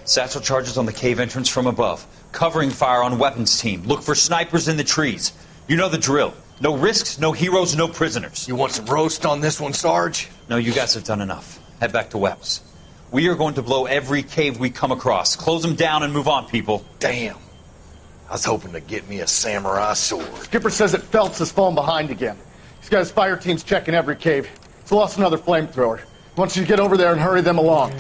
Satchel charges on the cave entrance from above. Covering fire on weapons team. Look for snipers in the trees. You know the drill. No risks, no heroes, no prisoners. You want some roast on this one, Sarge? No, you guys have done enough. Head back to Webb's. We are going to blow every cave we come across. Close them down and move on, people. Damn. I was hoping to get me a samurai sword. Skipper says that Phelps has fallen behind again. He's got his fire teams checking every cave. He's lost another flamethrower. He wants you to get over there and hurry them along.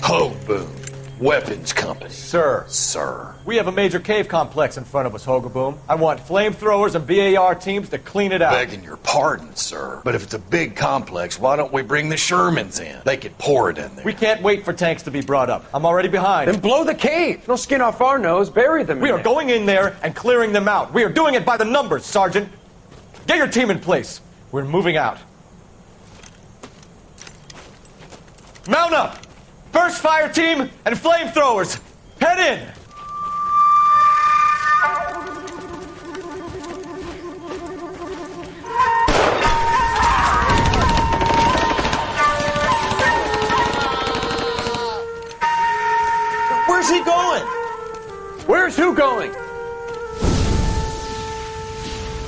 Ho, Boom. Weapons Company. Sir. Sir. We have a major cave complex in front of us, Hogaboom. I want flamethrowers and BAR teams to clean it out. Begging your pardon, sir. But if it's a big complex, why don't we bring the Shermans in? They could pour it in there. We can't wait for tanks to be brought up. I'm already behind. Then blow the cave. No skin off our nose. Bury them We are going in there and clearing them out. We are doing it by the numbers, Sergeant. Get your team in place. We're moving out. Mount up! First fire team and flamethrowers! Head in! Where's he going? Where's who going?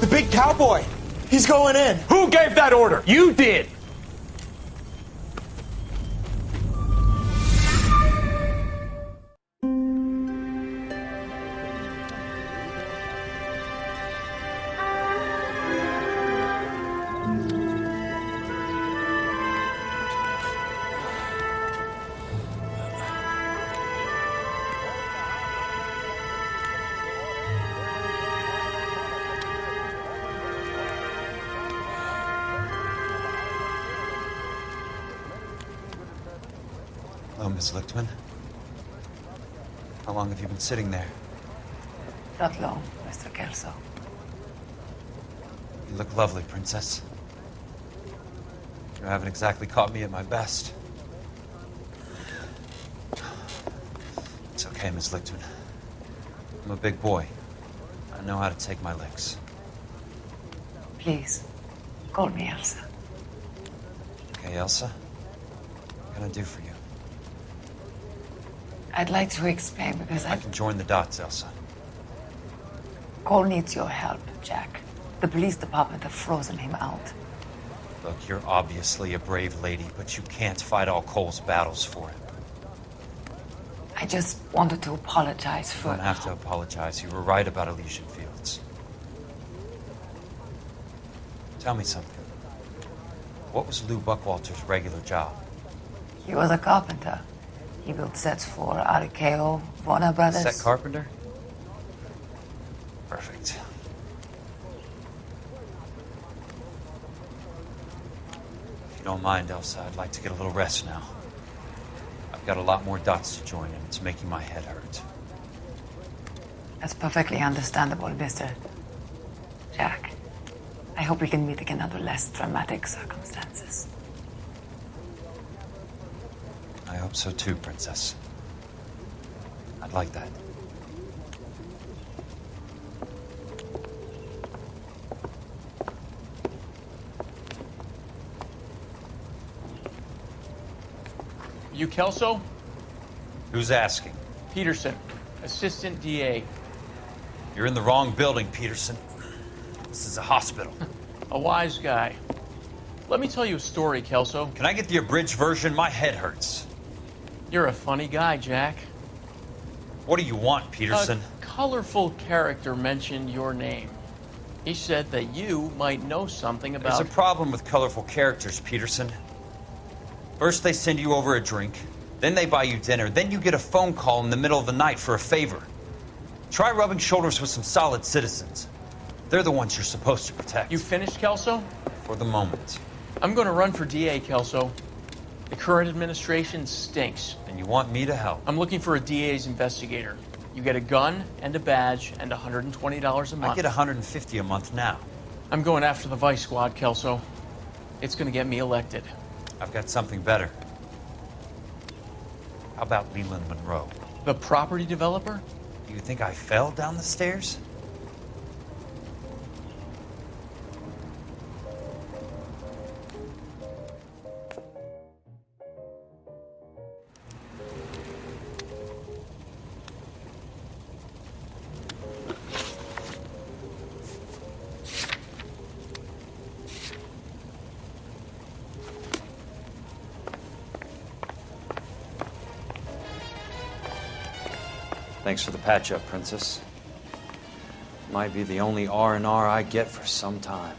The big cowboy. He's going in. Who gave that order? You did. Hello, Miss Lichtman. How long have you been sitting there? Not long, Mr. Kelso. You look lovely, Princess. You haven't exactly caught me at my best. It's okay, Miss Lichtman. I'm a big boy. I know how to take my licks. Please, call me Elsa. Okay, Elsa? What can I do for you? I'd like to explain because I can join the dots, Elsa. Cole needs your help, Jack. The police department have frozen him out. Look, you're obviously a brave lady, but you can't fight all Cole's battles for him. I just wanted to apologize for... You don't have to apologize. You were right about Elysian Fields. Tell me something. What was Lou Buckwalter's regular job? He was a carpenter. He built sets for RKO, Warner Brothers. Set carpenter? Perfect. If you don't mind, Elsa, I'd like to get a little rest now. I've got a lot more dots to join, and it's making my head hurt. That's perfectly understandable, Mr. Jack. I hope we can meet again under less dramatic circumstances. I hope so too, Princess. I'd like that. You Kelso? Who's asking? Peterson, Assistant DA. You're in the wrong building, Peterson. This is a hospital. A wise guy. Let me tell you a story, Kelso. Can I get the abridged version? My head hurts. You're a funny guy, Jack. What do you want, Peterson? A colorful character mentioned your name. He said that you might know something about... There's a problem with colorful characters, Peterson. First they send you over a drink, then they buy you dinner, then you get a phone call in the middle of the night for a favor. Try rubbing shoulders with some solid citizens. They're the ones you're supposed to protect. You finished, Kelso? For the moment. I'm going to run for DA, Kelso. The current administration stinks. And you want me to help? I'm looking for a DA's investigator. You get a gun and a badge and $120 a month. I get $150 a month now. I'm going after the Vice Squad, Kelso. It's going to get me elected. I've got something better. How about Leland Monroe? The property developer? Do you think I fell down the stairs? Thanks for the patch-up, Princess. Might be the only R&R I get for some time.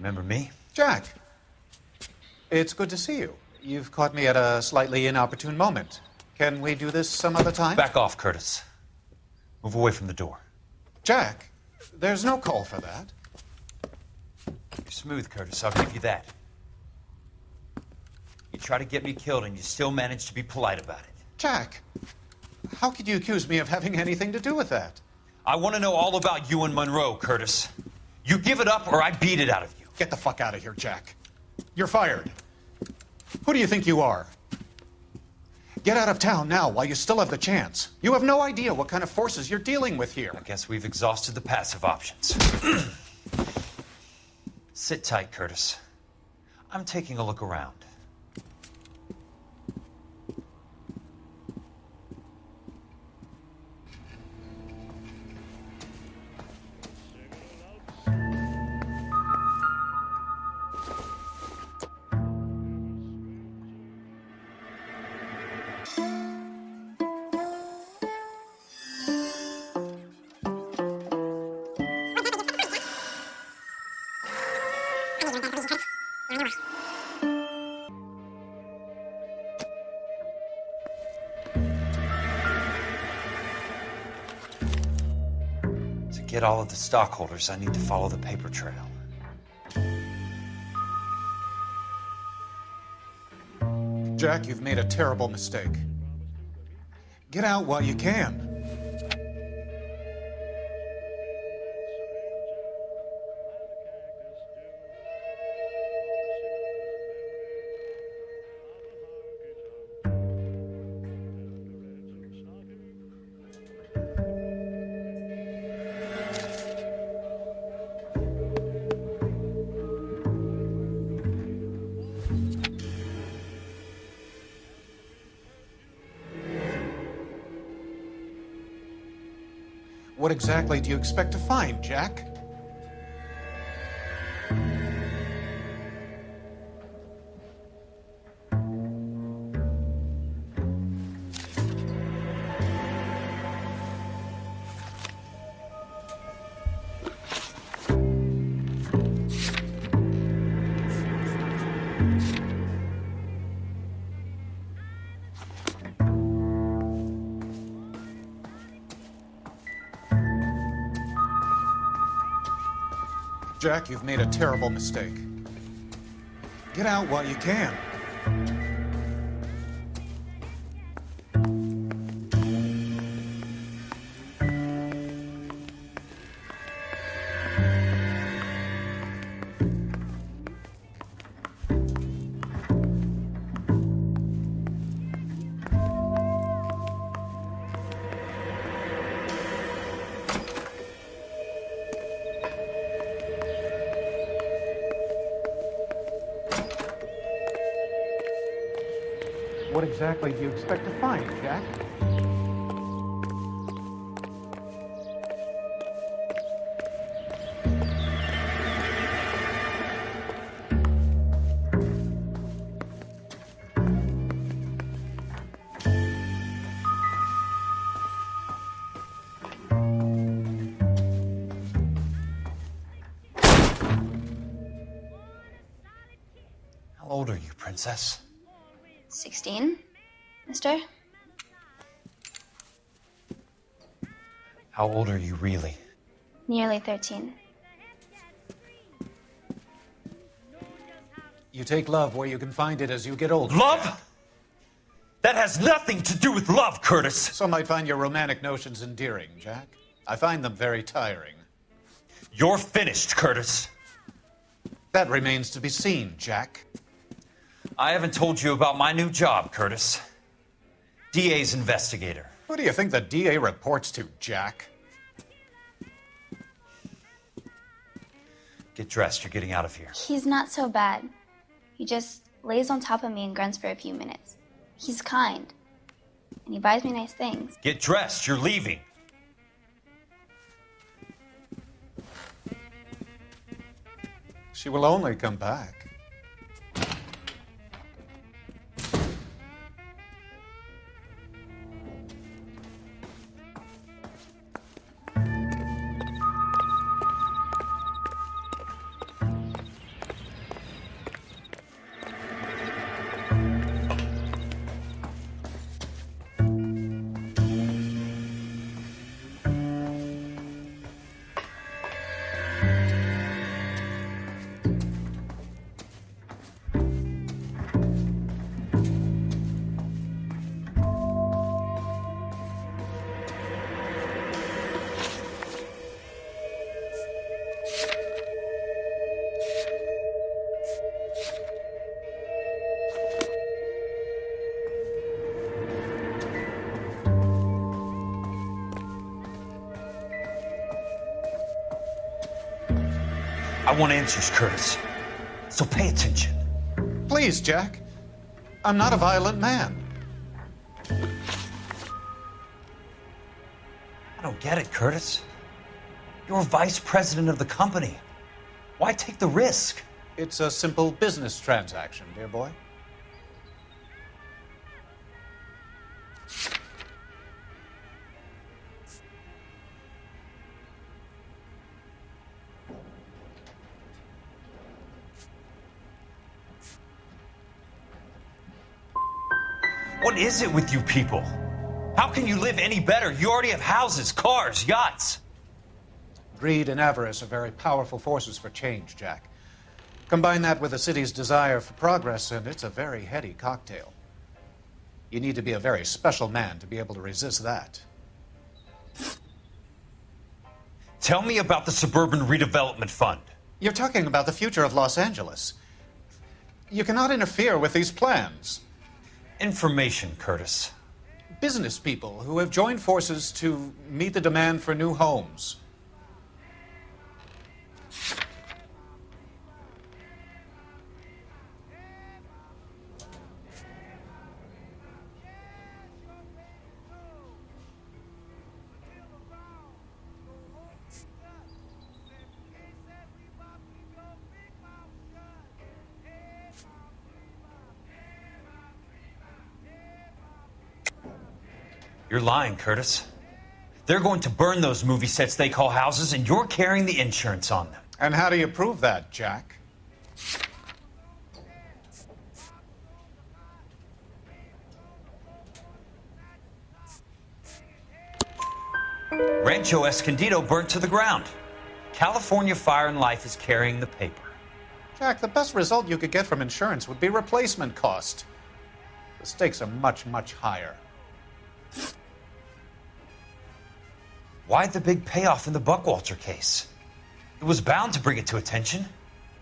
Remember me? Jack, it's good to see you. You've caught me at a slightly inopportune moment. Can we do this some other time? Back off, Curtis. Move away from the door. Jack, there's no call for that. You're smooth, Curtis. I'll give you that. You try to get me killed and you still manage to be polite about it. Jack, how could you accuse me of having anything to do with that? I want to know all about you and Monroe, Curtis. You give it up or I beat it out of you. Get the fuck out of here, Jack. You're fired. Who do you think you are? Get out of town now while you still have the chance. You have no idea what kind of forces you're dealing with here. I guess we've exhausted the passive options. Sit tight, Curtis. I'm taking a look around. To get all of the stockholders, I need to follow the paper trail. Jack, you've made a terrible mistake. Get out while you can. What exactly do you expect to find, Jack? Jack, you've made a terrible mistake. Get out while you can. What exactly do you expect to find, Jack? How old are you, Princess? 16, mister? How old are you really? Nearly 13. You take love where you can find it as you get older. Love? That has nothing to do with love, Curtis. Some might find your romantic notions endearing, Jack. I find them very tiring. You're finished, Curtis. That remains to be seen, Jack. I haven't told you about my new job, Curtis. DA's investigator. Who do you think the DA reports to, Jack? Get dressed, you're getting out of here. He's not so bad. He just lays on top of me and grunts for a few minutes. He's kind. And he buys me nice things. Get dressed, you're leaving. She will only come back. I want answers, Curtis. So pay attention. Please, Jack. I'm not a violent man. I don't get it, Curtis. You're vice president of the company. Why take the risk? It's a simple business transaction, dear boy. What is it with you people? How can you live any better? You already have houses, cars, yachts. Greed and avarice are very powerful forces for change, Jack. Combine that with the city's desire for progress, and it's a very heady cocktail. You need to be a very special man to be able to resist that. Tell me about the Suburban Redevelopment Fund. You're talking about the future of Los Angeles. You cannot interfere with these plans. Information, Curtis. Business people who have joined forces to meet the demand for new homes. You're lying, Curtis. They're going to burn those movie sets they call houses, and you're carrying the insurance on them. And how do you prove that, Jack? Rancho Escondido burnt to the ground. California Fire and Life is carrying the paper. Jack, the best result you could get from insurance would be replacement cost. The stakes are much, much higher. Why the big payoff in the Buckwalter case? It was bound to bring it to attention.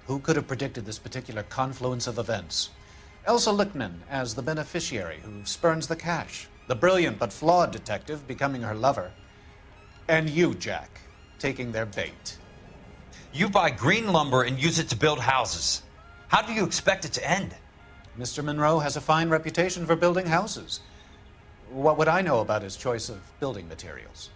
Who could have predicted this particular confluence of events? Elsa Lichtman as the beneficiary who spurns the cash, the brilliant but flawed detective becoming her lover, and you, Jack, taking their bait. You buy green lumber and use it to build houses. How do you expect it to end? Mr. Monroe has a fine reputation for building houses. What would I know about his choice of building materials?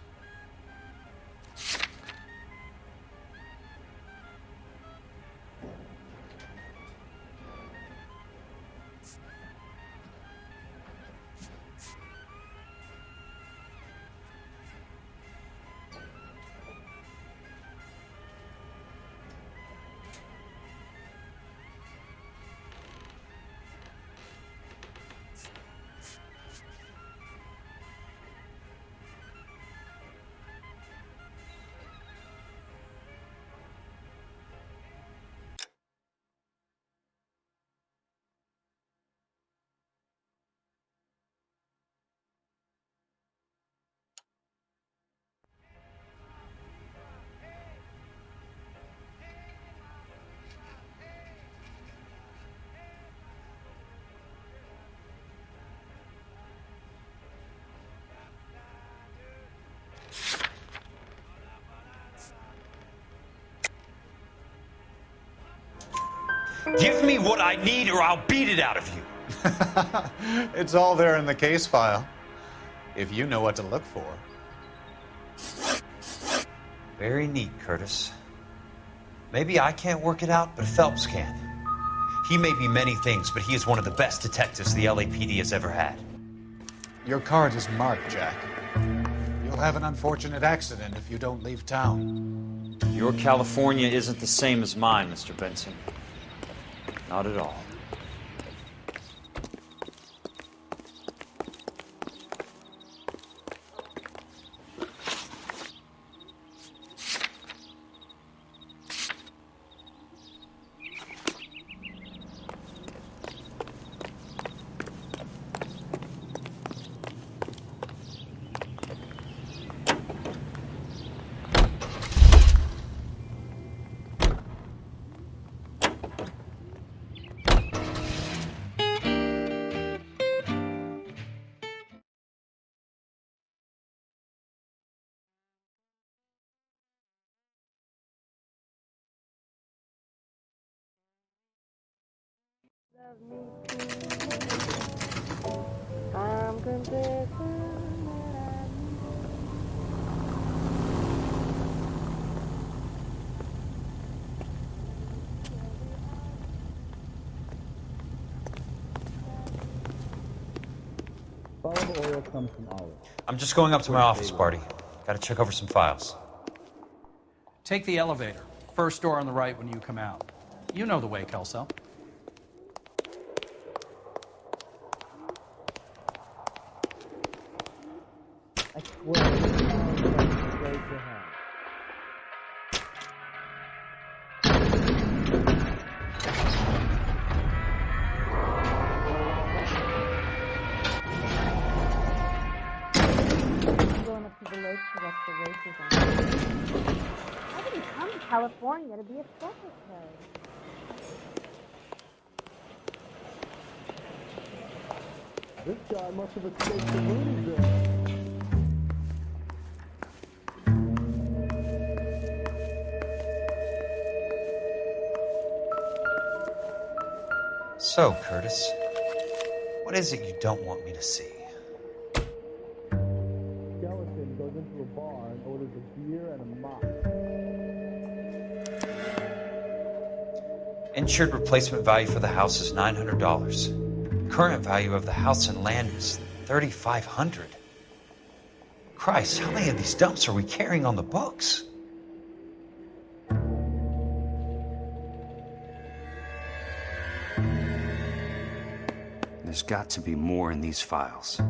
Give me what I need or I'll beat it out of you. It's all there in the case file, if you know what to look for. Very neat, Curtis. Maybe I can't work it out, but Phelps can. He may be many things, but he is one of the best detectives the LAPD has ever had. Your card is marked, Jack. You'll have an unfortunate accident if you don't leave town. Your California isn't the same as mine, Mr. Benson. Not at all. I'm just going up to my office, Barty. Gotta check over some files. Take the elevator. First door on the right when you come out. You know the way, Kelso. I swear this sounds straight to hell. I'm going up to the lake to watch the races on. How did he come to California to be a secretary? This guy must have escaped the Looneyville. So, Curtis, what is it you don't want me to see? Skeleton goes into a bar and orders a beer and a mop. Insured replacement value for the house is $900. Current value of the house and land is $3,500. Christ, how many of these dumps are we carrying on the books? There's got to be more in these files.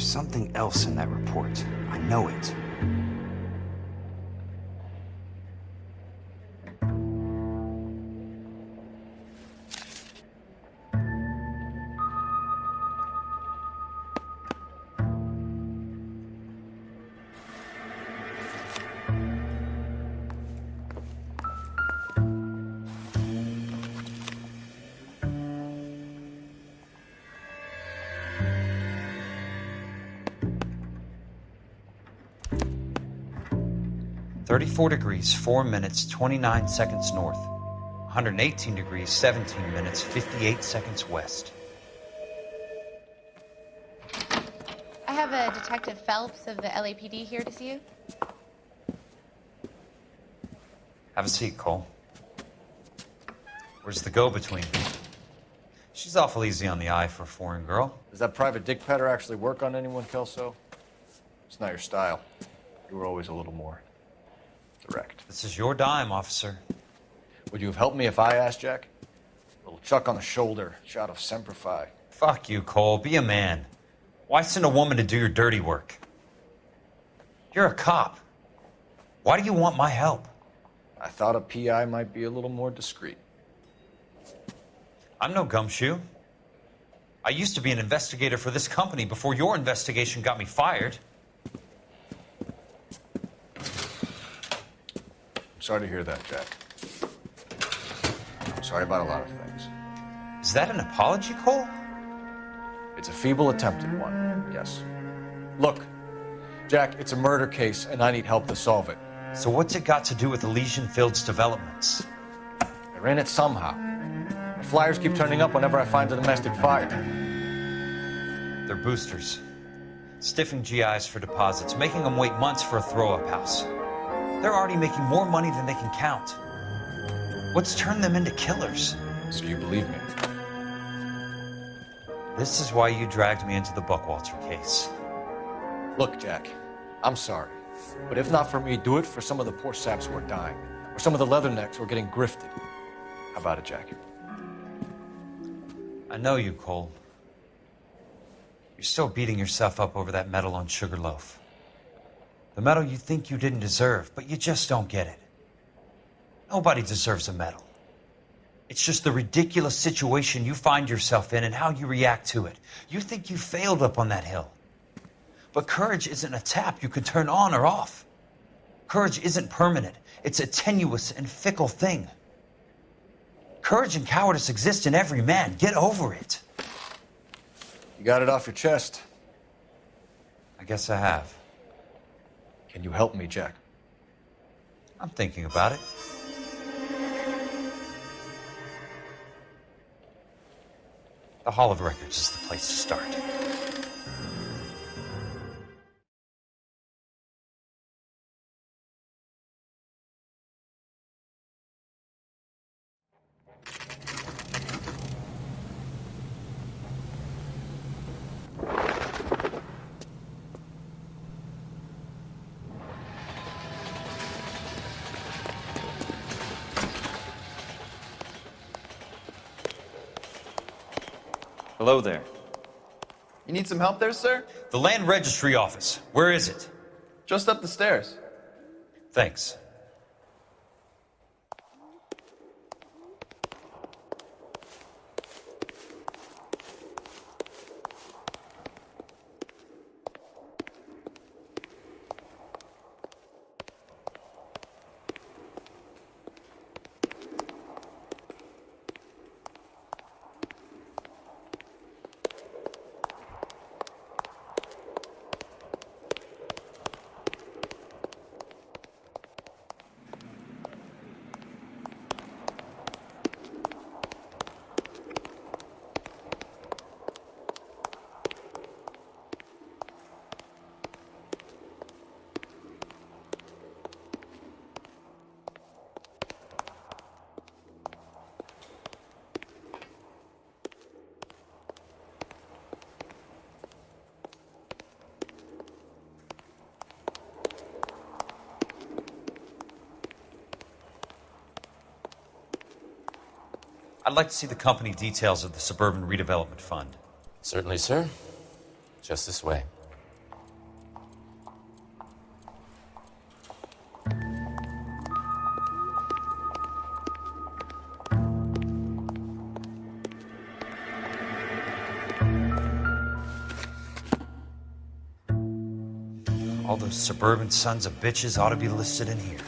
There's something else in that report. I know it. "34 degrees, 4 minutes, 29 seconds north. 118 degrees, 17 minutes, 58 seconds west." I have a Detective Phelps of the LAPD here to see you. Have a seat, Cole. Where's the go-between? She's awful easy on the eye for a foreign girl. Does that private dick petter actually work on anyone, Kelso? It's not your style. You were always a little more direct. This is your dime, officer. Would you have helped me if I asked, Jack? A little chuck on the shoulder, shot of Semper Fi. Fuck you, Cole. Be a man. Why send a woman to do your dirty work? You're a cop. Why do you want my help? I thought a PI might be a little more discreet. I'm no gumshoe. I used to be an investigator for this company before your investigation got me fired. I'm sorry to hear that, Jack. I'm sorry about a lot of things. Is that an apology, Cole? It's a feeble attempt at one, yes. Look, Jack, it's a murder case, and I need help to solve it. So what's it got to do with Elysian Fields developments? They're in it somehow. The flyers keep turning up whenever I find a domestic fire. They're boosters. Stiffing GIs for deposits, making them wait months for a throw-up house. They're already making more money than they can count. What's turned them into killers? So you believe me? This is why you dragged me into the Buckwalter case. Look, Jack, I'm sorry. But if not for me, do it for some of the poor saps who are dying. Or some of the leathernecks who are getting grifted. How about it, Jack? I know you, Cole. You're still beating yourself up over that medal on Sugarloaf. The medal you think you didn't deserve, but you just don't get it. Nobody deserves a medal. It's just the ridiculous situation you find yourself in and how you react to it. You think you failed up on that hill. But courage isn't a tap you can turn on or off. Courage isn't permanent. It's a tenuous and fickle thing. Courage and cowardice exist in every man. Get over it. You got it off your chest. I guess I have. Can you help me, Jack? I'm thinking about it. The Hall of Records is the place to start. Hello there. You need some help there, sir? The Land Registry Office. Where is it? Just up the stairs. Thanks. I'd like to see the company details of the Suburban Redevelopment Fund. Certainly, sir. Just this way. All those suburban sons of bitches ought to be listed in here.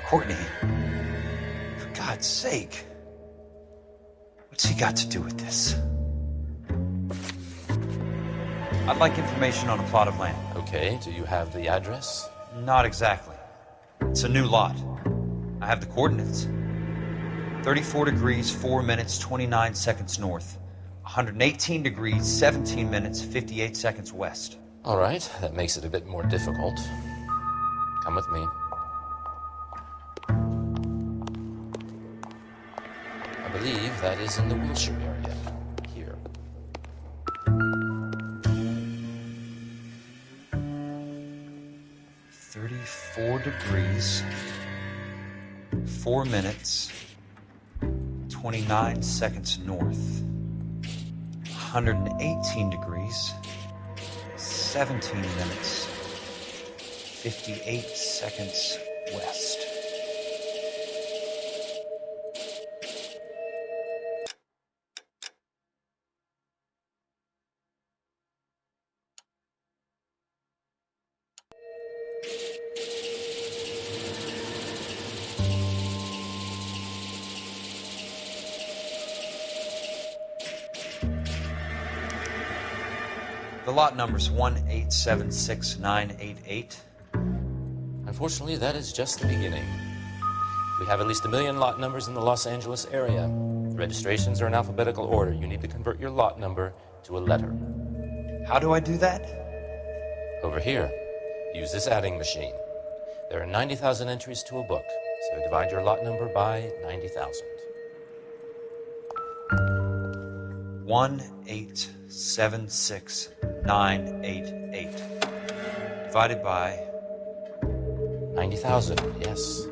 Courtney, for God's sake, what's he got to do with this? I'd like information on a plot of land. Okay, do you have the address? Not exactly. It's a new lot. I have the coordinates. 34 degrees, 4 minutes, 29 seconds north. 118 degrees, 17 minutes, 58 seconds west. All right, that makes it a bit more difficult. Come with me. I believe that is in the Wilshire area. Here. .34 degrees, 4 minutes, 29 seconds north. 118 degrees, 17 minutes, 58 seconds west. The lot number's 1876988. Unfortunately, that is just the beginning. We have at least 1 million lot numbers in the Los Angeles area. The registrations are in alphabetical order. You need to convert your lot number to a letter. How do I do that? Over here, use this adding machine. There are 90,000 entries to a book, so divide your lot number by 90,000. 1876988. Divided by 90,000, yes.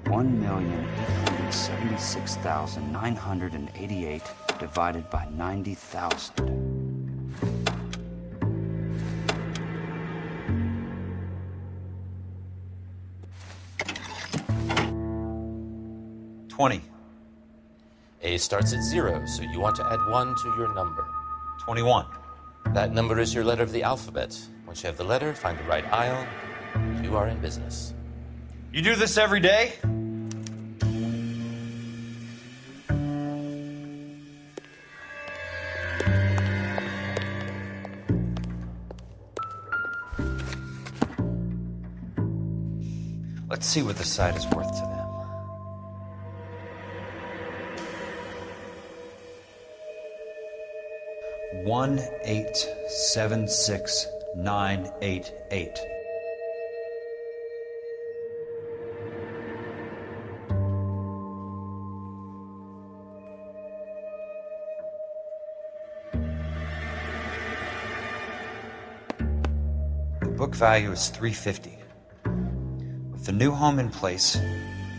$1,876,988 divided by 90,000. $20. A starts at 0, so you want to add 1 to your number. 21. That number is your letter of the alphabet. Once you have the letter, find the right aisle. You are in business. You do this every day? Let's see what the site is worth to them. $1,876,988. The book value is $350. With the new home in place,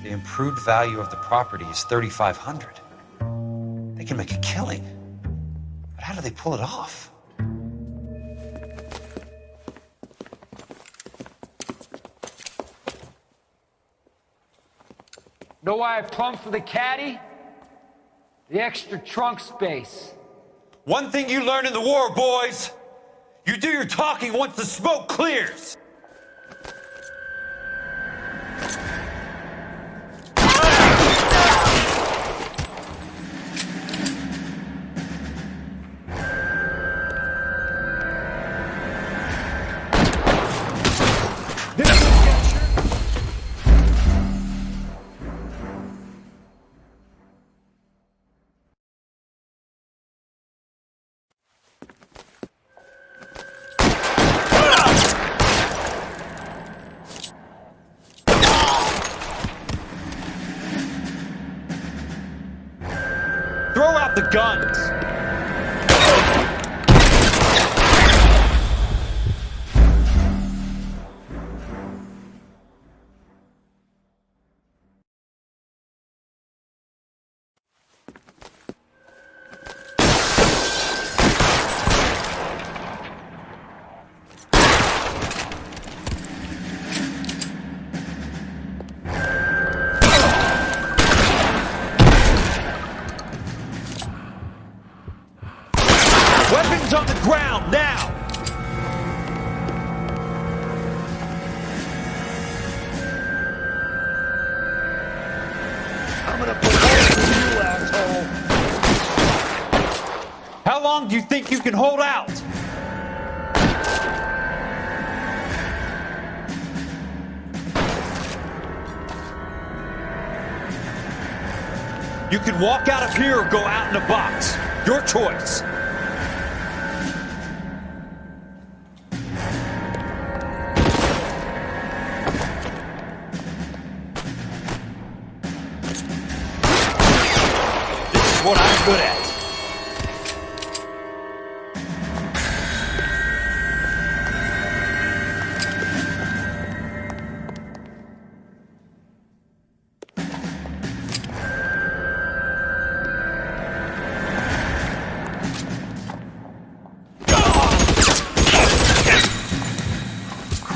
the improved value of the property is $3,500. They can make a killing. But how do they pull it off? Know why I plumbed for the caddy? The extra trunk space. One thing you learn in the war, boys. You do your talking once the smoke clears. Throw out the guns! Weapons on the ground, now! I'm gonna put holes in you, asshole! How long do you think you can hold out? You can walk out of here or go out in a box. Your choice. What I'm good at.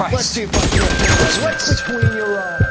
Let's see if I can get what's between your eyes.